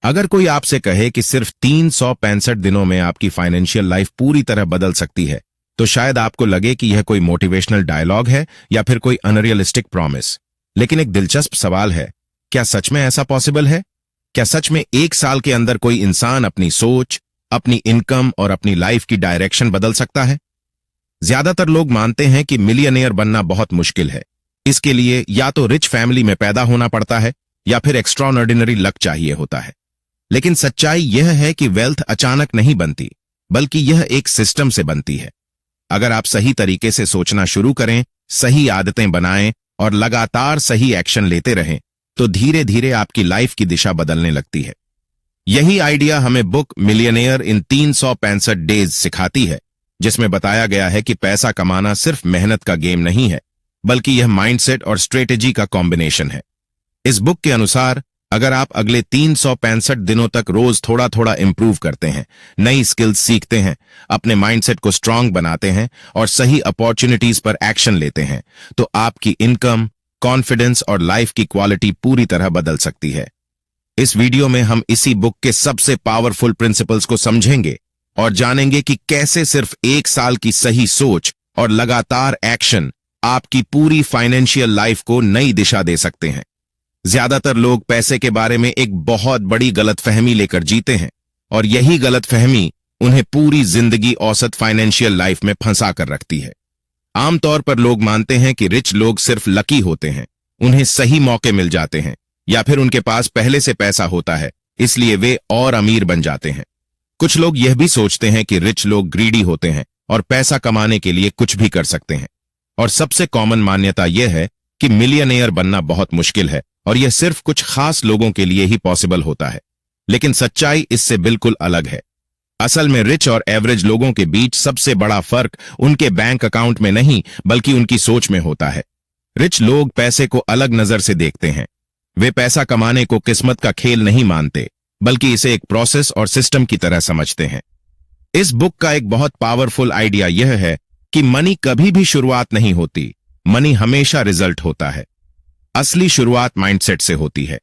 अगर कोई आपसे कहे कि सिर्फ 365 दिनों में आपकी फाइनेंशियल लाइफ पूरी तरह बदल सकती है, तो शायद आपको लगे कि यह कोई मोटिवेशनल डायलॉग है या फिर कोई अनरियलिस्टिक प्रॉमिस। लेकिन एक दिलचस्प सवाल है, क्या सच में ऐसा पॉसिबल है? क्या सच में एक साल के अंदर कोई इंसान अपनी सोच, अपनी इनकम और अपनी लाइफ की डायरेक्शन बदल सकता है? ज्यादातर लोग मानते हैं कि मिलियनेयर बनना बहुत मुश्किल है। इसके लिए या तो रिच फैमिली में पैदा होना पड़ता है या फिर एक्स्ट्राऑर्डिनरी लक चाहिए होता है। लेकिन सच्चाई यह है कि वेल्थ अचानक नहीं बनती, बल्कि यह एक सिस्टम से बनती है। अगर आप सही तरीके से सोचना शुरू करें, सही आदतें बनाएं और लगातार सही एक्शन लेते रहें, तो धीरे धीरे आपकी लाइफ की दिशा बदलने लगती है। यही आइडिया हमें बुक मिलियनेयर इन 365 डेज सिखाती है, जिसमें बताया गया है कि पैसा कमाना सिर्फ मेहनत का गेम नहीं है, बल्कि यह माइंडसेट और स्ट्रेटेजी का कॉम्बिनेशन है। इस बुक के अनुसार अगर आप अगले 365 दिनों तक रोज थोड़ा थोड़ा इंप्रूव करते हैं, नई स्किल्स सीखते हैं, अपने माइंडसेट को स्ट्रांग बनाते हैं और सही अपॉर्चुनिटीज पर एक्शन लेते हैं, तो आपकी इनकम, कॉन्फिडेंस और लाइफ की क्वालिटी पूरी तरह बदल सकती है। इस वीडियो में हम इसी बुक के सबसे पावरफुल प्रिंसिपल्स को समझेंगे और जानेंगे कि कैसे सिर्फ एक साल की सही सोच और लगातार एक्शन आपकी पूरी फाइनेंशियल लाइफ को नई दिशा दे सकते हैं। ज्यादातर लोग पैसे के बारे में एक बहुत बड़ी गलतफहमी लेकर जीते हैं और यही गलतफहमी उन्हें पूरी जिंदगी औसत फाइनेंशियल लाइफ में फंसा कर रखती है। आमतौर पर लोग मानते हैं कि रिच लोग सिर्फ लकी होते हैं, उन्हें सही मौके मिल जाते हैं या फिर उनके पास पहले से पैसा होता है, इसलिए वे और अमीर बन जाते हैं। कुछ लोग यह भी सोचते हैं कि रिच लोग ग्रीडी होते हैं और पैसा कमाने के लिए कुछ भी कर सकते हैं। और सबसे कॉमन मान्यता यह है कि मिलियनेयर बनना बहुत मुश्किल है और यह सिर्फ कुछ खास लोगों के लिए ही पॉसिबल होता है। लेकिन सच्चाई इससे बिल्कुल अलग है। असल में रिच और एवरेज लोगों के बीच सबसे बड़ा फर्क उनके बैंक अकाउंट में नहीं, बल्कि उनकी सोच में होता है। रिच लोग पैसे को अलग नजर से देखते हैं। वे पैसा कमाने को किस्मत का खेल नहीं मानते, बल्कि इसे एक प्रोसेस और सिस्टम की तरह समझते हैं। इस बुक का एक बहुत पावरफुल आइडिया यह है कि मनी कभी भी शुरुआत नहीं होती, मनी हमेशा रिजल्ट होता है। असली शुरुआत माइंडसेट से होती है।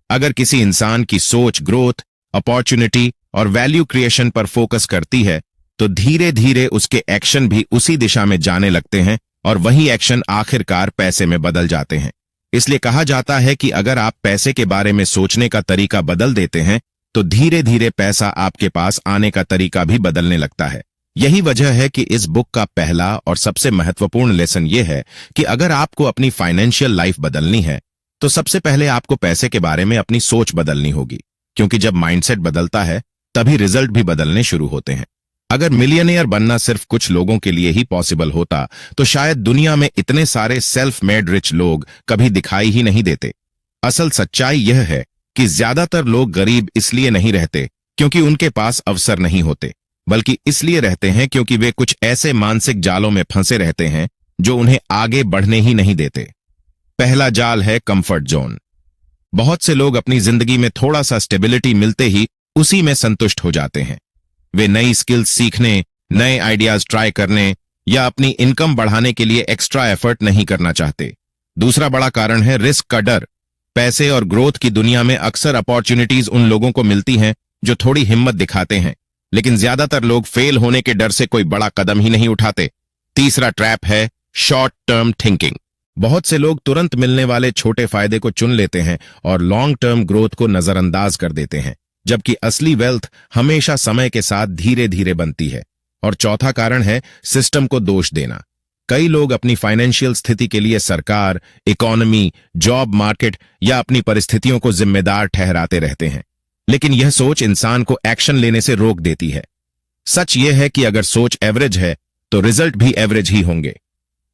अगर किसी इंसान की सोच ग्रोथ, अपॉर्चुनिटी और वैल्यू क्रिएशन पर फोकस करती है, तो धीरे धीरे उसके एक्शन भी उसी दिशा में जाने लगते हैं और वही एक्शन आखिरकार पैसे में बदल जाते हैं। इसलिए कहा जाता है कि अगर आप पैसे के बारे में सोचने का तरीका बदल देते हैं, तो धीरे धीरे पैसा आपके पास आने का तरीका भी बदलने लगता है। यही वजह है कि इस बुक का पहला और सबसे महत्वपूर्ण लेसन यह है कि अगर आपको अपनी फाइनेंशियल लाइफ बदलनी है, तो सबसे पहले आपको पैसे के बारे में अपनी सोच बदलनी होगी, क्योंकि जब माइंडसेट बदलता है तभी रिजल्ट भी बदलने शुरू होते हैं। अगर मिलियनेयर बनना सिर्फ कुछ लोगों के लिए ही पॉसिबल होता, तो शायद दुनिया में इतने सारे सेल्फ मेड रिच लोग कभी दिखाई ही नहीं देते। असल सच्चाई यह है कि ज्यादातर लोग गरीब इसलिए नहीं रहते क्योंकि उनके पास अवसर नहीं होते, बल्कि इसलिए रहते हैं क्योंकि वे कुछ ऐसे मानसिक जालों में फंसे रहते हैं जो उन्हें आगे बढ़ने ही नहीं देते। पहला जाल है कंफर्ट जोन। बहुत से लोग अपनी जिंदगी में थोड़ा सा स्टेबिलिटी मिलते ही उसी में संतुष्ट हो जाते हैं। वे नई स्किल्स सीखने, नए आइडियाज ट्राई करने या अपनी इनकम बढ़ाने के लिए एक्स्ट्रा एफर्ट नहीं करना चाहते। दूसरा बड़ा कारण है रिस्क का डर। पैसे और ग्रोथ की दुनिया में अक्सर अपॉर्चुनिटीज उन लोगों को मिलती हैं जो थोड़ी हिम्मत दिखाते हैं, लेकिन ज्यादातर लोग फेल होने के डर से कोई बड़ा कदम ही नहीं उठाते। तीसरा ट्रैप है शॉर्ट टर्म थिंकिंग। बहुत से लोग तुरंत मिलने वाले छोटे फायदे को चुन लेते हैं और लॉन्ग टर्म ग्रोथ को नजरअंदाज कर देते हैं, जबकि असली वेल्थ हमेशा समय के साथ धीरे धीरे बनती है। और चौथा कारण है सिस्टम को दोष देना। कई लोग अपनी फाइनेंशियल स्थिति के लिए सरकार, इकोनॉमी, जॉब मार्केट या अपनी परिस्थितियों को जिम्मेदार ठहराते रहते हैं, लेकिन यह सोच इंसान को एक्शन लेने से रोक देती है। सच यह है कि अगर सोच एवरेज है तो रिजल्ट भी एवरेज ही होंगे।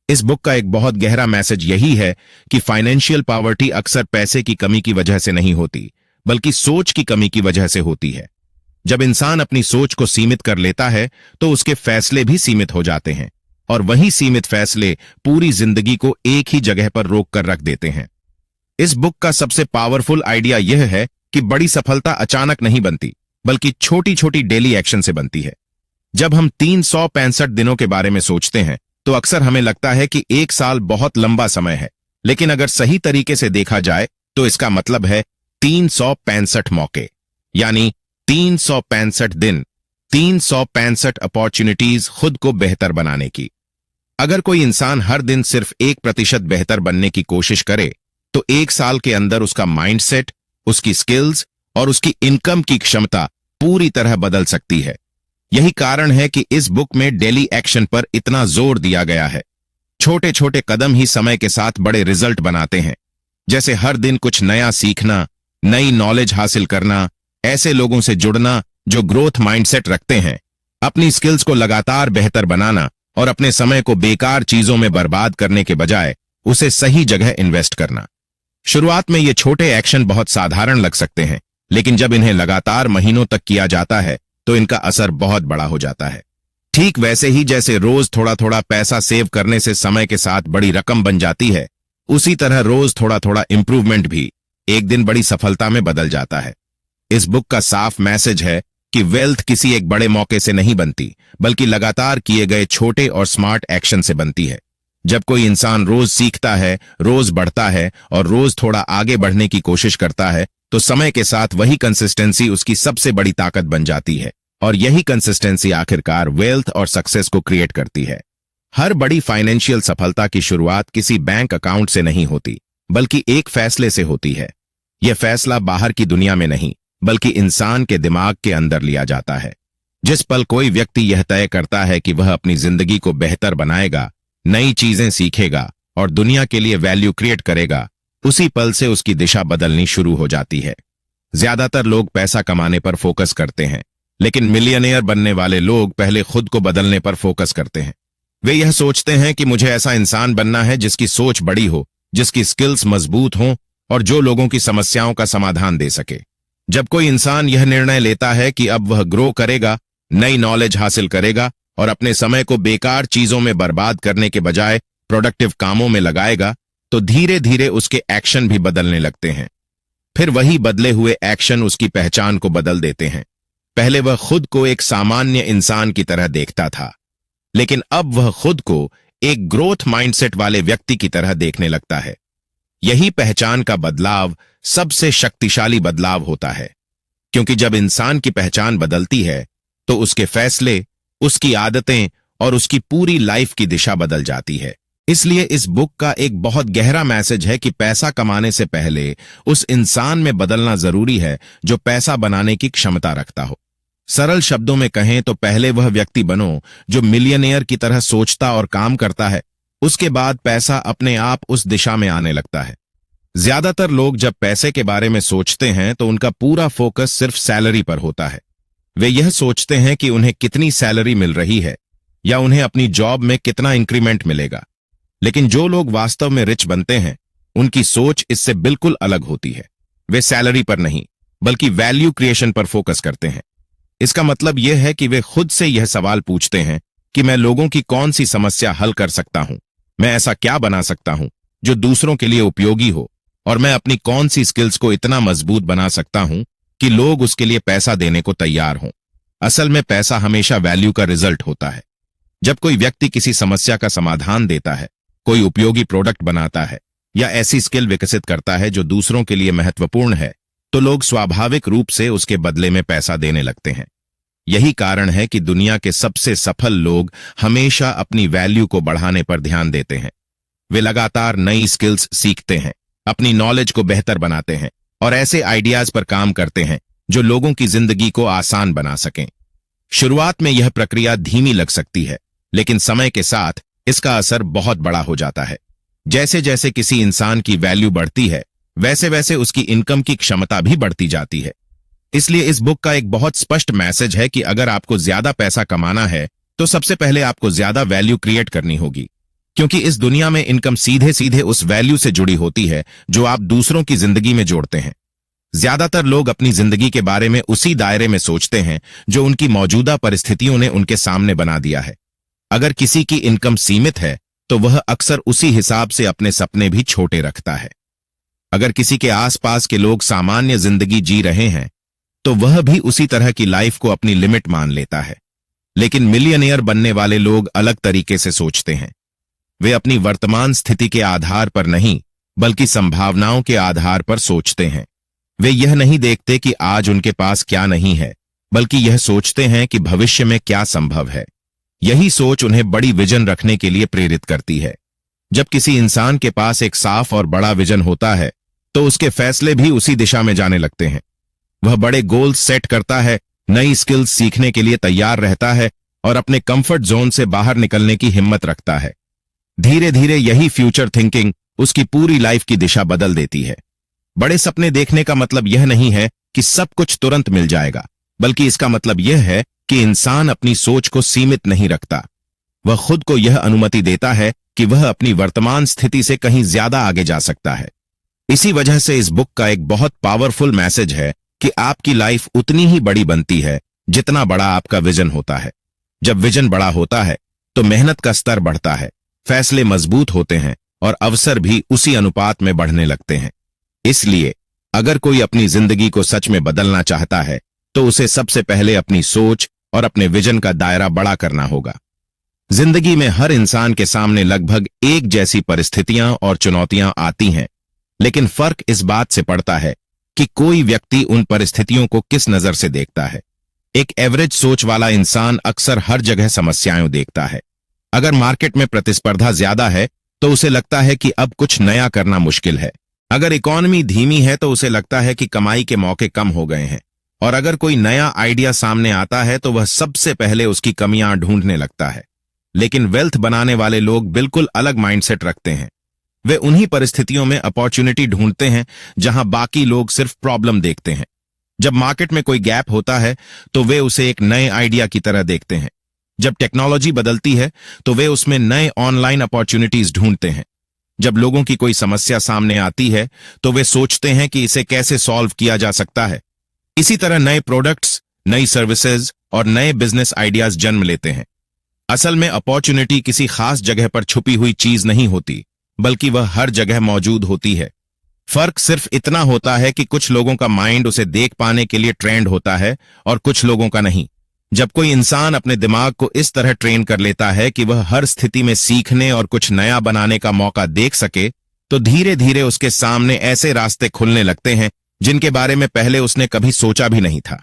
इस बुक का एक बहुत गहरा मैसेज यही है कि फाइनेंशियल पॉवर्टी अक्सर पैसे की कमी की वजह से नहीं होती, बल्कि सोच की कमी की वजह से होती है। जब इंसान अपनी सोच को सीमित कर लेता है, तो उसके फैसले भी सीमित हो जाते हैं और वही सीमित फैसले पूरी जिंदगी को एक ही जगह पर रोक कर रख देते हैं। इस बुक का सबसे पावरफुल आइडिया यह है कि बड़ी सफलता अचानक नहीं बनती, बल्कि छोटी छोटी डेली एक्शन से बनती है। जब हम 365 दिनों के बारे में सोचते हैं, तो अक्सर हमें लगता है कि एक साल बहुत लंबा समय है, लेकिन अगर सही तरीके से देखा जाए तो इसका मतलब है 365 मौके। यानी 365 दिन, 365 अपॉर्चुनिटीज खुद को बेहतर बनाने की। अगर कोई इंसान हर दिन सिर्फ 1% बेहतर बनने की कोशिश करे तो 1 साल के अंदर उसका माइंडसेट, उसकी स्किल्स और उसकी इनकम की क्षमता पूरी तरह बदल सकती है। यही कारण है कि इस बुक में डेली एक्शन पर इतना जोर दिया गया है। छोटे छोटे कदम ही समय के साथ बड़े रिजल्ट बनाते हैं, जैसे हर दिन कुछ नया सीखना, नई नॉलेज हासिल करना, ऐसे लोगों से जुड़ना जो ग्रोथ माइंडसेट रखते हैं, अपनी स्किल्स को लगातार बेहतर बनाना और अपने समय को बेकार चीजों में बर्बाद करने के बजाय उसे सही जगह इन्वेस्ट करना। शुरुआत में ये छोटे एक्शन बहुत साधारण लग सकते हैं, लेकिन जब इन्हें लगातार महीनों तक किया जाता है तो इनका असर बहुत बड़ा हो जाता है। ठीक वैसे ही जैसे रोज थोड़ा थोड़ा पैसा सेव करने से समय के साथ बड़ी रकम बन जाती है, उसी तरह रोज थोड़ा थोड़ा इंप्रूवमेंट भी एक दिन बड़ी सफलता में बदल जाता है। इस बुक का साफ मैसेज है कि वेल्थ किसी एक बड़े मौके से नहीं बनती, बल्कि लगातार किए गए छोटे और स्मार्ट एक्शन से बनती है। जब कोई इंसान रोज सीखता है, रोज बढ़ता है और रोज थोड़ा आगे बढ़ने की कोशिश करता है, तो समय के साथ वही कंसिस्टेंसी उसकी सबसे बड़ी ताकत बन जाती है और यही कंसिस्टेंसी आखिरकार वेल्थ और सक्सेस को क्रिएट करती है। हर बड़ी फाइनेंशियल सफलता की शुरुआत किसी बैंक अकाउंट से नहीं होती, बल्कि एक फैसले से होती है। यह फैसला बाहर की दुनिया में नहीं, बल्कि इंसान के दिमाग के अंदर लिया जाता है। जिस पल कोई व्यक्ति यह तय करता है कि वह अपनी जिंदगी को बेहतर बनाएगा, नई चीजें सीखेगा और दुनिया के लिए वैल्यू क्रिएट करेगा, उसी पल से उसकी दिशा बदलनी शुरू हो जाती है। ज्यादातर लोग पैसा कमाने पर फोकस करते हैं, लेकिन मिलियनेयर बनने वाले लोग पहले खुद को बदलने पर फोकस करते हैं। वे यह सोचते हैं कि मुझे ऐसा इंसान बनना है जिसकी सोच बड़ी हो, जिसकी स्किल्स मजबूत हों और जो लोगों की समस्याओं का समाधान दे सके। जब कोई इंसान यह निर्णय लेता है कि अब वह ग्रो करेगा, नई नॉलेज हासिल करेगा और अपने समय को बेकार चीजों में बर्बाद करने के बजाय प्रोडक्टिव कामों में लगाएगा, तो धीरे धीरे उसके एक्शन भी बदलने लगते हैं। फिर वही बदले हुए एक्शन उसकी पहचान को बदल देते हैं। पहले वह खुद को एक सामान्य इंसान की तरह देखता था, लेकिन अब वह खुद को एक ग्रोथ माइंडसेट वाले व्यक्ति की तरह देखने लगता है। यही पहचान का बदलाव सबसे शक्तिशाली बदलाव होता है, क्योंकि जब इंसान की पहचान बदलती है तो उसके फैसले, उसकी आदतें और उसकी पूरी लाइफ की दिशा बदल जाती है। इसलिए इस बुक का एक बहुत गहरा मैसेज है कि पैसा कमाने से पहले उस इंसान में बदलना जरूरी है जो पैसा बनाने की क्षमता रखता हो। सरल शब्दों में कहें तो पहले वह व्यक्ति बनो जो मिलियनेयर की तरह सोचता और काम करता है, उसके बाद पैसा अपने आप उस दिशा में आने लगता है। ज्यादातर लोग जब पैसे के बारे में सोचते हैं तो उनका पूरा फोकस सिर्फ सैलरी पर होता है। वे यह सोचते हैं कि उन्हें कितनी सैलरी मिल रही है या उन्हें अपनी जॉब में कितना इंक्रीमेंट मिलेगा। लेकिन जो लोग वास्तव में रिच बनते हैं, उनकी सोच इससे बिल्कुल अलग होती है। वे सैलरी पर नहीं, बल्कि वैल्यू क्रिएशन पर फोकस करते हैं। इसका मतलब यह है कि वे खुद से यह सवाल पूछते हैं कि मैं लोगों की कौन सी समस्या हल कर सकता हूं, मैं ऐसा क्या बना सकता हूं जो दूसरों के लिए उपयोगी हो, और मैं अपनी कौन सी स्किल्स को इतना मजबूत बना सकता हूं कि लोग उसके लिए पैसा देने को तैयार हों। असल में पैसा हमेशा वैल्यू का रिजल्ट होता है। जब कोई व्यक्ति किसी समस्या का समाधान देता है, कोई उपयोगी प्रोडक्ट बनाता है या ऐसी स्किल विकसित करता है जो दूसरों के लिए महत्वपूर्ण है, तो लोग स्वाभाविक रूप से उसके बदले में पैसा देने लगते हैं। यही कारण है कि दुनिया के सबसे सफल लोग हमेशा अपनी वैल्यू को बढ़ाने पर ध्यान देते हैं। वे लगातार नई स्किल्स सीखते हैं, अपनी नॉलेज को बेहतर बनाते हैं और ऐसे आइडियाज पर काम करते हैं जो लोगों की जिंदगी को आसान बना सकें। शुरुआत में यह प्रक्रिया धीमी लग सकती है, लेकिन समय के साथ इसका असर बहुत बड़ा हो जाता है। जैसे जैसे किसी इंसान की वैल्यू बढ़ती है, वैसे वैसे उसकी इनकम की क्षमता भी बढ़ती जाती है। इसलिए इस बुक का एक बहुत स्पष्ट मैसेज है कि अगर आपको ज्यादा पैसा कमाना है, तो सबसे पहले आपको ज्यादा वैल्यू क्रिएट करनी होगी, क्योंकि इस दुनिया में इनकम सीधे सीधे उस वैल्यू से जुड़ी होती है जो आप दूसरों की जिंदगी में जोड़ते हैं। ज्यादातर लोग अपनी जिंदगी के बारे में उसी दायरे में सोचते हैं जो उनकी मौजूदा परिस्थितियों ने उनके सामने बना दिया है। अगर किसी की इनकम सीमित है, तो वह अक्सर उसी हिसाब से अपने सपने भी छोटे रखता है। अगर किसी के आसपास के लोग सामान्य जिंदगी जी रहे हैं, तो वह भी उसी तरह की लाइफ को अपनी लिमिट मान लेता है। लेकिन मिलियनेयर बनने वाले लोग अलग तरीके से सोचते हैं। वे अपनी वर्तमान स्थिति के आधार पर नहीं, बल्कि संभावनाओं के आधार पर सोचते हैं। वे यह नहीं देखते कि आज उनके पास क्या नहीं है, बल्कि यह सोचते हैं कि भविष्य में क्या संभव है। यही सोच उन्हें बड़ी विजन रखने के लिए प्रेरित करती है। जब किसी इंसान के पास एक साफ और बड़ा विजन होता है, तो उसके फैसले भी उसी दिशा में जाने लगते हैं। वह बड़े गोल्स सेट करता है, नई स्किल्स सीखने के लिए तैयार रहता है और अपने कंफर्ट जोन से बाहर निकलने की हिम्मत रखता है। धीरे धीरे यही फ्यूचर थिंकिंग उसकी पूरी लाइफ की दिशा बदल देती है। बड़े सपने देखने का मतलब यह नहीं है कि सब कुछ तुरंत मिल जाएगा, बल्कि इसका मतलब यह है कि इंसान अपनी सोच को सीमित नहीं रखता। वह खुद को यह अनुमति देता है कि वह अपनी वर्तमान स्थिति से कहीं ज्यादा आगे जा सकता है। इसी वजह से इस बुक का एक बहुत पावरफुल मैसेज है कि आपकी लाइफ उतनी ही बड़ी बनती है जितना बड़ा आपका विजन होता है। जब विजन बड़ा होता है तो मेहनत का स्तर बढ़ता है, फैसले मजबूत होते हैं और अवसर भी उसी अनुपात में बढ़ने लगते हैं। इसलिए अगर कोई अपनी जिंदगी को सच में बदलना चाहता है तो उसे सबसे पहले अपनी सोच और अपने विजन का दायरा बड़ा करना होगा। जिंदगी में हर इंसान के सामने लगभग एक जैसी परिस्थितियां और चुनौतियां आती हैं, लेकिन फर्क इस बात से पड़ता है कि कोई व्यक्ति उन परिस्थितियों को किस नजर से देखता है। एक एवरेज सोच वाला इंसान अक्सर हर जगह समस्याएं देखता है। अगर मार्केट में प्रतिस्पर्धा ज्यादा है तो उसे लगता है कि अब कुछ नया करना मुश्किल है। अगर इकॉनमी धीमी है तो उसे लगता है कि कमाई के मौके कम हो गए हैं। और अगर कोई नया आइडिया सामने आता है तो वह सबसे पहले उसकी कमियां ढूंढने लगता है। लेकिन वेल्थ बनाने वाले लोग बिल्कुल अलग माइंडसेट रखते हैं। वे उन्हीं परिस्थितियों में अपॉर्चुनिटी ढूंढते हैं जहां बाकी लोग सिर्फ प्रॉब्लम देखते हैं। जब मार्केट में कोई गैप होता है तो वे उसे एक नए आइडिया की तरह देखते हैं। जब टेक्नोलॉजी बदलती है तो वे उसमें नए ऑनलाइन अपॉर्चुनिटीज ढूंढते हैं। जब लोगों की कोई समस्या सामने आती है तो वे सोचते हैं कि इसे कैसे सॉल्व किया जा सकता है। इसी तरह नए प्रोडक्ट्स, नई सर्विसेज और नए बिजनेस आइडियाज जन्म लेते हैं। असल में अपॉर्चुनिटी किसी खास जगह पर छुपी हुई चीज नहीं होती, बल्कि वह हर जगह मौजूद होती है। फर्क सिर्फ इतना होता है कि कुछ लोगों का माइंड उसे देख पाने के लिए ट्रेंड होता है और कुछ लोगों का नहीं। जब कोई इंसान अपने दिमाग को इस तरह ट्रेन कर लेता है कि वह हर स्थिति में सीखने और कुछ नया बनाने का मौका देख सके, तो धीरे धीरे उसके सामने ऐसे रास्ते खुलने लगते हैं जिनके बारे में पहले उसने कभी सोचा भी नहीं था।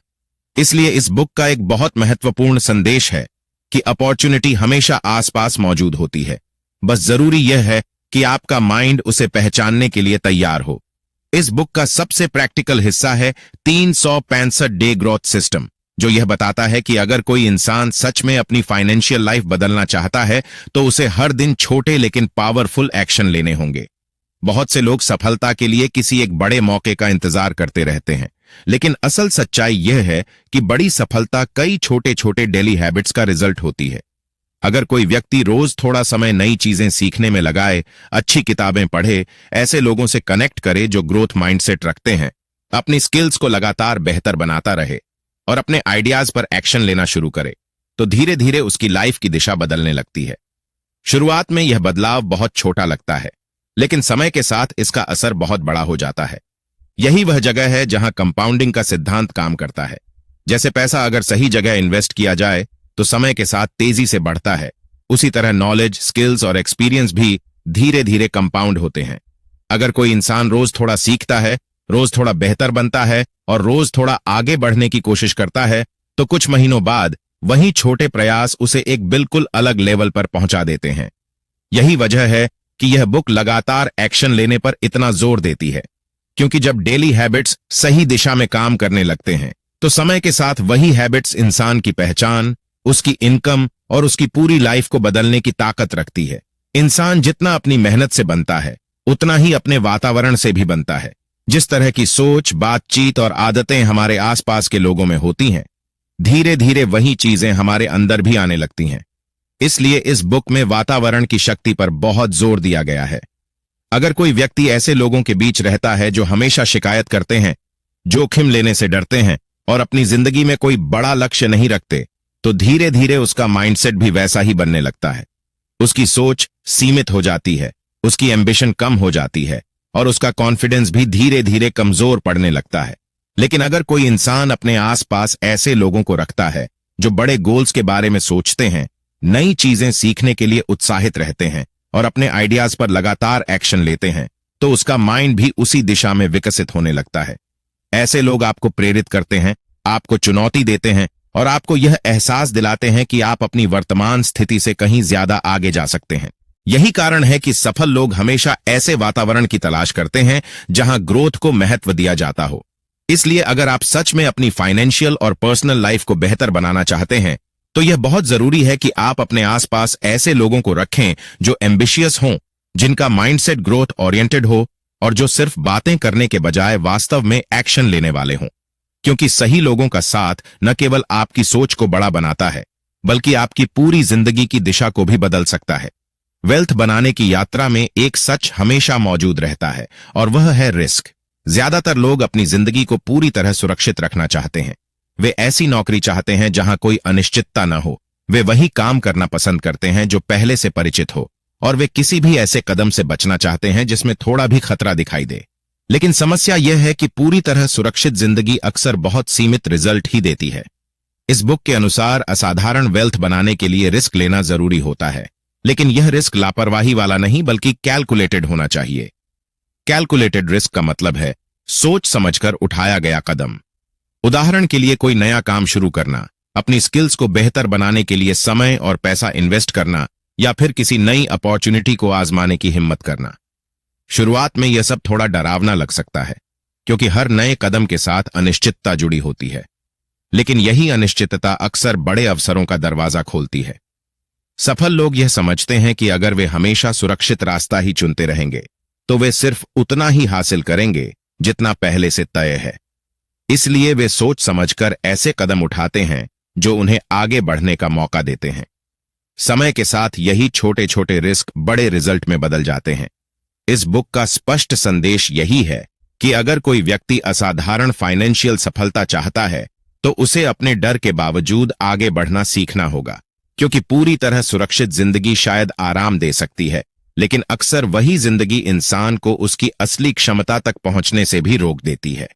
इसलिए इस बुक का एक बहुत महत्वपूर्ण संदेश है कि अपॉर्चुनिटी हमेशा आसपास मौजूद होती है। बस जरूरी यह है कि आपका माइंड उसे पहचानने के लिए तैयार हो। इस बुक का सबसे प्रैक्टिकल हिस्सा है 365 डे ग्रोथ सिस्टम, जो यह बताता है कि अगर कोई इंसान सच में अपनी फाइनेंशियल लाइफ बदलना चाहता है तो उसे हर दिन छोटे लेकिन पावरफुल एक्शन लेने होंगे। बहुत से लोग सफलता के लिए किसी एक बड़े मौके का इंतजार करते रहते हैं, लेकिन असल सच्चाई यह है कि बड़ी सफलता कई छोटे छोटे डेली हैबिट्स का रिजल्ट होती है। अगर कोई व्यक्ति रोज थोड़ा समय नई चीजें सीखने में लगाए, अच्छी किताबें पढ़े, ऐसे लोगों से कनेक्ट करे जो ग्रोथ माइंडसेट रखते हैं, अपनी स्किल्स को लगातार बेहतर बनाता रहे और अपने आइडियाज पर एक्शन लेना शुरू करे, तो धीरे धीरे उसकी लाइफ की दिशा बदलने लगती है। शुरुआत में यह बदलाव बहुत छोटा लगता है, लेकिन समय के साथ इसका असर बहुत बड़ा हो जाता है। यही वह जगह है जहां कंपाउंडिंग का सिद्धांत काम करता है। जैसे पैसा अगर सही जगह इन्वेस्ट किया जाए तो समय के साथ तेजी से बढ़ता है, उसी तरह नॉलेज, स्किल्स और एक्सपीरियंस भी धीरे धीरे कंपाउंड होते हैं। अगर कोई इंसान रोज थोड़ा सीखता है, रोज थोड़ा बेहतर बनता है और रोज थोड़ा आगे बढ़ने की कोशिश करता है, तो कुछ महीनों बाद वही छोटे प्रयास उसे एक बिल्कुल अलग लेवल पर पहुंचा देते हैं। यही वजह है कि यह बुक लगातार एक्शन लेने पर इतना जोर देती है, क्योंकि जब डेली हैबिट्स सही दिशा में काम करने लगते हैं तो समय के साथ वही हैबिट्स इंसान की पहचान, उसकी इनकम और उसकी पूरी लाइफ को बदलने की ताकत रखती है। इंसान जितना अपनी मेहनत से बनता है, उतना ही अपने वातावरण से भी बनता है। जिस तरह की सोच, बातचीत और आदतें हमारे आसपास के लोगों में होती हैं, धीरे धीरे वही चीजें हमारे अंदर भी आने लगती हैं। इसलिए इस बुक में वातावरण की शक्ति पर बहुत जोर दिया गया है। अगर कोई व्यक्ति ऐसे लोगों के बीच रहता है जो हमेशा शिकायत करते हैं, जोखिम लेने से डरते हैं और अपनी जिंदगी में कोई बड़ा लक्ष्य नहीं रखते, तो धीरे धीरे उसका माइंडसेट भी वैसा ही बनने लगता है। उसकी सोच सीमित हो जाती है, उसकी एम्बिशन कम हो जाती है और उसका कॉन्फिडेंस भी धीरे धीरे कमजोर पड़ने लगता है। लेकिन अगर कोई इंसान अपने आसपास ऐसे लोगों को रखता है जो बड़े गोल्स के बारे में सोचते हैं, नई चीजें सीखने के लिए उत्साहित रहते हैं और अपने आइडियाज पर लगातार एक्शन लेते हैं, तो उसका माइंड भी उसी दिशा में विकसित होने लगता है। ऐसे लोग आपको प्रेरित करते हैं, आपको चुनौती देते हैं और आपको यह एहसास दिलाते हैं कि आप अपनी वर्तमान स्थिति से कहीं ज्यादा आगे जा सकते हैं। यही कारण है कि सफल लोग हमेशा ऐसे वातावरण की तलाश करते हैं जहां ग्रोथ को महत्व दिया जाता हो। इसलिए अगर आप सच में अपनी फाइनेंशियल और पर्सनल लाइफ को बेहतर बनाना चाहते हैं तो यह बहुत जरूरी है कि आप अपने आसपास ऐसे लोगों को रखें जो एम्बिशियस हों, जिनका माइंडसेट ग्रोथ ओरिएंटेड हो और जो सिर्फ बातें करने के बजाय वास्तव में एक्शन लेने वाले हों। क्योंकि सही लोगों का साथ न केवल आपकी सोच को बड़ा बनाता है बल्कि आपकी पूरी जिंदगी की दिशा को भी बदल सकता है। वेल्थ बनाने की यात्रा में एक सच हमेशा मौजूद रहता है और वह है रिस्क। ज्यादातर लोग अपनी जिंदगी को पूरी तरह सुरक्षित रखना चाहते हैं। वे ऐसी नौकरी चाहते हैं जहां कोई अनिश्चितता न हो। वे वही काम करना पसंद करते हैं जो पहले से परिचित हो और वे किसी भी ऐसे कदम से बचना चाहते हैं जिसमें थोड़ा भी खतरा दिखाई दे। लेकिन समस्या यह है कि पूरी तरह सुरक्षित जिंदगी अक्सर बहुत सीमित रिजल्ट ही देती है। इस बुक के अनुसार असाधारण वेल्थ बनाने के लिए रिस्क लेना जरूरी होता है, लेकिन यह रिस्क लापरवाही वाला नहीं बल्कि कैलकुलेटेड होना चाहिए। कैलकुलेटेड रिस्क का मतलब है सोच समझकर उठाया गया कदम। उदाहरण के लिए कोई नया काम शुरू करना, अपनी स्किल्स को बेहतर बनाने के लिए समय और पैसा इन्वेस्ट करना या फिर किसी नई अपॉर्चुनिटी को आजमाने की हिम्मत करना। शुरुआत में यह सब थोड़ा डरावना लग सकता है क्योंकि हर नए कदम के साथ अनिश्चितता जुड़ी होती है, लेकिन यही अनिश्चितता अक्सर बड़े अवसरों का दरवाजा खोलती है। सफल लोग यह समझते हैं कि अगर वे हमेशा सुरक्षित रास्ता ही चुनते रहेंगे तो वे सिर्फ उतना ही हासिल करेंगे जितना पहले से तय है। इसलिए वे सोच समझकर ऐसे कदम उठाते हैं जो उन्हें आगे बढ़ने का मौका देते हैं। समय के साथ यही छोटे छोटे रिस्क बड़े रिजल्ट में बदल जाते हैं। इस बुक का स्पष्ट संदेश यही है कि अगर कोई व्यक्ति असाधारण फाइनेंशियल सफलता चाहता है तो उसे अपने डर के बावजूद आगे बढ़ना सीखना होगा, क्योंकि पूरी तरह सुरक्षित जिंदगी शायद आराम दे सकती है, लेकिन अक्सर वही जिंदगी इंसान को उसकी असली क्षमता तक पहुंचने से भी रोक देती है।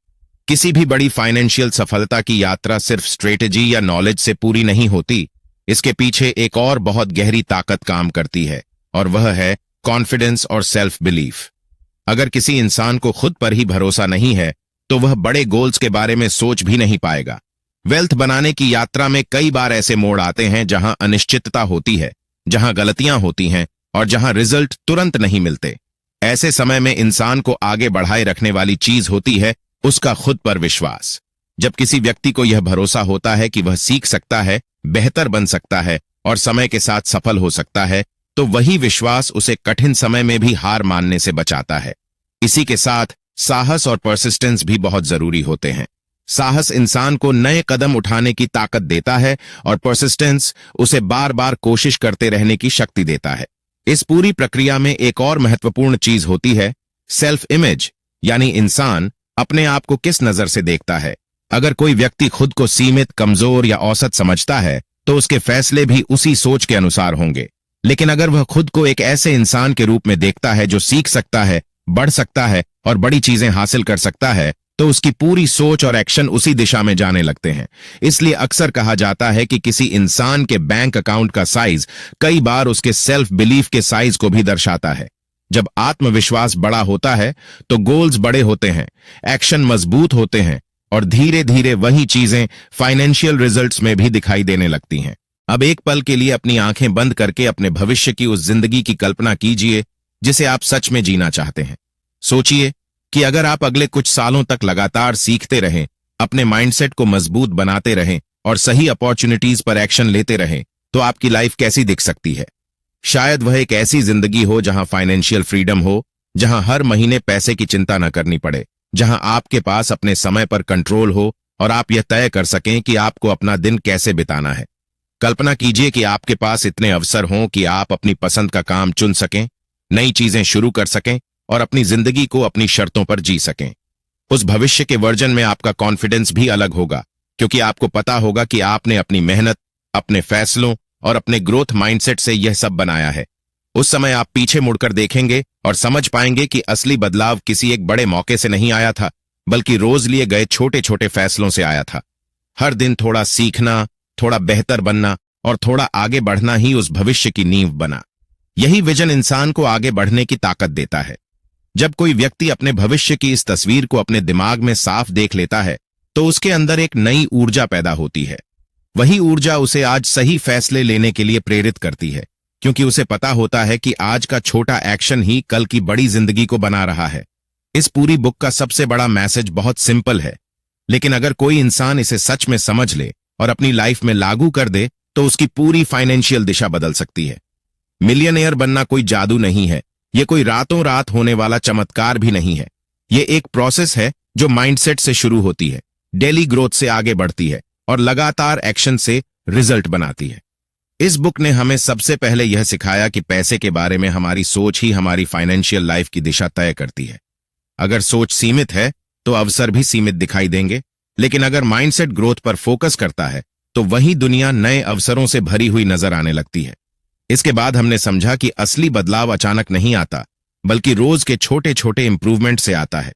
किसी भी बड़ी फाइनेंशियल सफलता की यात्रा सिर्फ स्ट्रेटेजी या नॉलेज से पूरी नहीं होती। इसके पीछे एक और बहुत गहरी ताकत काम करती है और वह है कॉन्फिडेंस और सेल्फ बिलीफ। अगर किसी इंसान को खुद पर ही भरोसा नहीं है तो वह बड़े गोल्स के बारे में सोच भी नहीं पाएगा। वेल्थ बनाने की यात्रा में कई बार ऐसे मोड़ आते हैं जहां अनिश्चितता होती है, जहां गलतियां होती हैं और जहां रिजल्ट तुरंत नहीं मिलते। ऐसे समय में इंसान को आगे बढ़ाए रखने वाली चीज होती है उसका खुद पर विश्वास। जब किसी व्यक्ति को यह भरोसा होता है कि वह सीख सकता है, बेहतर बन सकता है और समय के साथ सफल हो सकता है, तो वही विश्वास उसे कठिन समय में भी हार मानने से बचाता है। इसी के साथ साहस और परसिस्टेंस भी बहुत जरूरी होते हैं। साहस इंसान को नए कदम उठाने की ताकत देता है और परसिस्टेंस उसे बार बार कोशिश करते रहने की शक्ति देता है। इस पूरी प्रक्रिया में एक और महत्वपूर्ण चीज होती है सेल्फ इमेज, यानी इंसान अपने आप को किस नजर से देखता है। अगर कोई व्यक्ति खुद को सीमित, कमजोर या औसत समझता है तो उसके फैसले भी उसी सोच के अनुसार होंगे। लेकिन अगर वह खुद को एक ऐसे इंसान के रूप में देखता है जो सीख सकता है, बढ़ सकता है और बड़ी चीजें हासिल कर सकता है, तो उसकी पूरी सोच और एक्शन उसी दिशा में जाने लगते हैं। इसलिए अक्सर कहा जाता है कि किसी इंसान के बैंक अकाउंट का साइज कई बार उसके सेल्फ बिलीफ के साइज को भी दर्शाता है। जब आत्मविश्वास बड़ा होता है तो गोल्स बड़े होते हैं, एक्शन मजबूत होते हैं और धीरे धीरे वही चीजें फाइनेंशियल रिजल्ट्स में भी दिखाई देने लगती हैं। अब एक पल के लिए अपनी आंखें बंद करके अपने भविष्य की उस जिंदगी की कल्पना कीजिए जिसे आप सच में जीना चाहते हैं। सोचिए कि अगर आप अगले कुछ सालों तक लगातार सीखते रहें, अपने माइंडसेट को मजबूत बनाते रहें और सही अपॉर्चुनिटीज पर एक्शन लेते रहें, तो आपकी लाइफ कैसी दिख सकती है। शायद वह एक ऐसी जिंदगी हो जहां फाइनेंशियल फ्रीडम हो, जहां हर महीने पैसे की चिंता न करनी पड़े, जहां आपके पास अपने समय पर कंट्रोल हो और आप यह तय कर सकें कि आपको अपना दिन कैसे बिताना है। कल्पना कीजिए कि आपके पास इतने अवसर हों कि आप अपनी पसंद का काम चुन सकें, नई चीजें शुरू कर सकें और अपनी जिंदगी को अपनी शर्तों पर जी सकें। उस भविष्य के वर्जन में आपका कॉन्फिडेंस भी अलग होगा, क्योंकि आपको पता होगा कि आपने अपनी मेहनत, अपने फैसलों और अपने ग्रोथ माइंडसेट से यह सब बनाया है। उस समय आप पीछे मुड़कर देखेंगे और समझ पाएंगे कि असली बदलाव किसी एक बड़े मौके से नहीं आया था, बल्कि रोज लिए गए छोटे छोटे फैसलों से आया था। हर दिन थोड़ा सीखना, थोड़ा बेहतर बनना और थोड़ा आगे बढ़ना ही उस भविष्य की नींव बना। यही विजन इंसान को आगे बढ़ने की ताकत देता है। जब कोई व्यक्ति अपने भविष्य की इस तस्वीर को अपने दिमाग में साफ देख लेता है तो उसके अंदर एक नई ऊर्जा पैदा होती है। वही ऊर्जा उसे आज सही फैसले लेने के लिए प्रेरित करती है, क्योंकि उसे पता होता है कि आज का छोटा एक्शन ही कल की बड़ी जिंदगी को बना रहा है। इस पूरी बुक का सबसे बड़ा मैसेज बहुत सिंपल है, लेकिन अगर कोई इंसान इसे सच में समझ ले और अपनी लाइफ में लागू कर दे तो उसकी पूरी फाइनेंशियल दिशा बदल सकती है। मिलियनेयर बनना कोई जादू नहीं है, यह कोई रातों रात होने वाला चमत्कार भी नहीं है। यह एक प्रोसेस है जो माइंडसेट से शुरू होती है, डेली ग्रोथ से आगे बढ़ती है और लगातार एक्शन से रिजल्ट बनाती है। इस बुक ने हमें सबसे पहले यह सिखाया कि पैसे के बारे में हमारी सोच ही हमारी फाइनेंशियल लाइफ की दिशा तय करती है। अगर सोच सीमित है तो अवसर भी सीमित दिखाई देंगे, लेकिन अगर माइंडसेट ग्रोथ पर फोकस करता है तो वही दुनिया नए अवसरों से भरी हुई नजर आने लगती है। इसके बाद हमने समझा कि असली बदलाव अचानक नहीं आता, बल्कि रोज के छोटे छोटे इंप्रूवमेंट से आता है।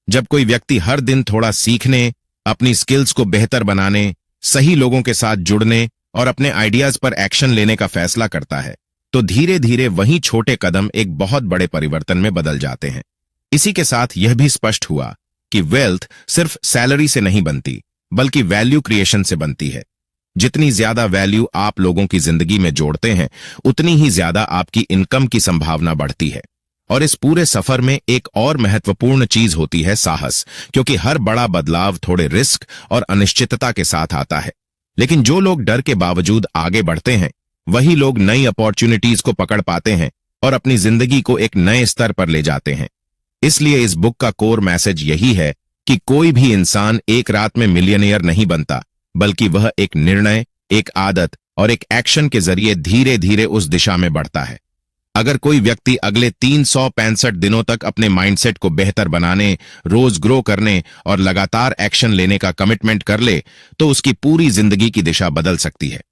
जब कोई व्यक्ति हर दिन थोड़ा सीखने, अपनी स्किल्स को बेहतर बनाने, सही लोगों के साथ जुड़ने और अपने आइडियाज पर एक्शन लेने का फैसला करता है, तो धीरे धीरे वही छोटे कदम एक बहुत बड़े परिवर्तन में बदल जाते हैं। इसी के साथ यह भी स्पष्ट हुआ कि वेल्थ सिर्फ सैलरी से नहीं बनती, बल्कि वैल्यू क्रिएशन से बनती है। जितनी ज्यादा वैल्यू आप लोगों की जिंदगी में जोड़ते हैं, उतनी ही ज्यादा आपकी इनकम की संभावना बढ़ती है। और इस पूरे सफर में एक और महत्वपूर्ण चीज होती है साहस, क्योंकि हर बड़ा बदलाव थोड़े रिस्क और अनिश्चितता के साथ आता है। लेकिन जो लोग डर के बावजूद आगे बढ़ते हैं, वही लोग नई अपॉर्चुनिटीज को पकड़ पाते हैं और अपनी जिंदगी को एक नए स्तर पर ले जाते हैं। इसलिए इस बुक का कोर मैसेज यही है कि कोई भी इंसान एक रात में मिलियनेयर नहीं बनता, बल्कि वह एक निर्णय, एक आदत और एक एक्शन के जरिए धीरे धीरे उस दिशा में बढ़ता है। अगर कोई व्यक्ति अगले 365 दिनों तक अपने माइंडसेट को बेहतर बनाने, रोज ग्रो करने और लगातार एक्शन लेने का कमिटमेंट कर ले, तो उसकी पूरी जिंदगी की दिशा बदल सकती है।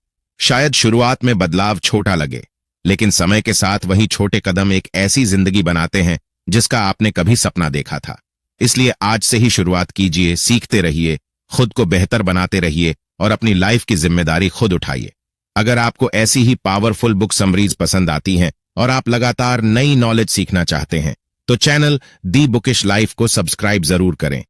शायद शुरुआत में बदलाव छोटा लगे, लेकिन समय के साथ वही छोटे कदम एक ऐसी जिंदगी बनाते हैं जिसका आपने कभी सपना देखा था। इसलिए आज से ही शुरुआत कीजिए, सीखते रहिए, खुद को बेहतर बनाते रहिए और अपनी लाइफ की जिम्मेदारी खुद उठाइए। अगर आपको ऐसी ही पावरफुल बुक समरीज पसंद आती हैं और आप लगातार नई नॉलेज सीखना चाहते हैं, तो चैनल दी बुकिश लाइफ को सब्सक्राइब जरूर करें